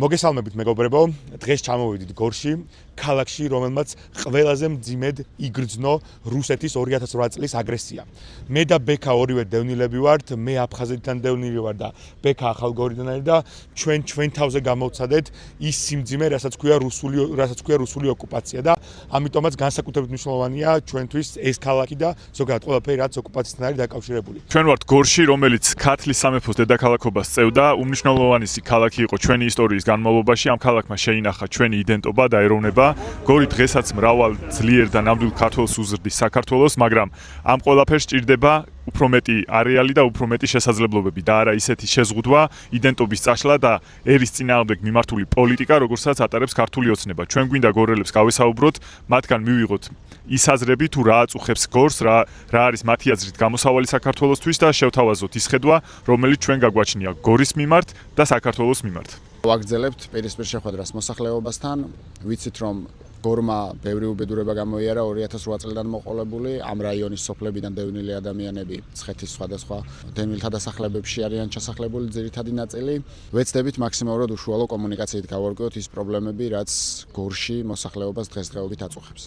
მოგესალმებით მეგობრებო, დღეს ჩამოვიდით გორში, ქალაქში, რომელმაც ყველაზე მძიმედ იგრძნო რუსეთის 2008 წლის აგრესია. მე და ბექა ორივე დევნილები ვართ, მე აფხაზეთიდან დევნილი ვარ და ბექა ახალგორიდან არის და ჩვენ თავზე გამოვცადეთ ის სიმძიმე, რასაც ქვია რუსული ოკუპაცია და ამიტომაც განსაკუთრებით მნიშვნელოვანია ჩვენთვის ეს ქალაქი და ზოგადად ყველაფერი რაც ოკუპაციასთან არის დაკავშირებული. ჩვენ ვართ გორში, რომელიც ქართლის სამეფოს დედაქალაქობას წევდა, უმნიშვნელოვანესი ქალაქი იყო ჩვენი ისტორიის განმავლობაში. ამ ქალაქმა შეინახა ჩვენი იდენტობა და ეროვნება. გორი დღესაც მრავალ ძლიერ და ნამდვილ ქართველს უზრდის საქართველოს, მაგრამ ამ ყველაფერს სჭირდება უფრო მეტი არეალი და უფრო მეტი შესაძლებლობები და არა ისეთი შეზღუდვა, იდენტობის წაშლა და ერის წინააღმდეგ მიმართული პოლიტიკა, როგორცაც ატარებს ქართული ოცნება. ჩვენ გვინდა გორელებს გავესაუბროთ, მათგან მივიღოთ ის აზრები თუ რა აწუხებს გორს, რა არის მათი აზრით გამოსავალი საქართველოსთვის და შევთავაზოთ ის ხედვა, რომელიც ჩვენ გაგვაჩნია გორის მიმართ და საქართველოს მიმართ. ვაგრძელებთ პირისპირ შეხვედრას მოსახლეობასთან, ვიცით რომ გორმა ბევრი უბედურება გამოიარა 2008 წლიდან მოყოლებული, ამ რაიონის სოფლებიდან დევნილი ადამიანები ცხეთის სხვადასხვა დევნილთა დასახლებებში არიან ჩასახლებული ძირითადი ნაწილი. ვეცდებით მაქსიმალურად უშუალო კომუნიკაციით გავარკვიოთ ის პრობლემები, რაც გორში მოსახლეობას დღესდღეობით აწუხებს.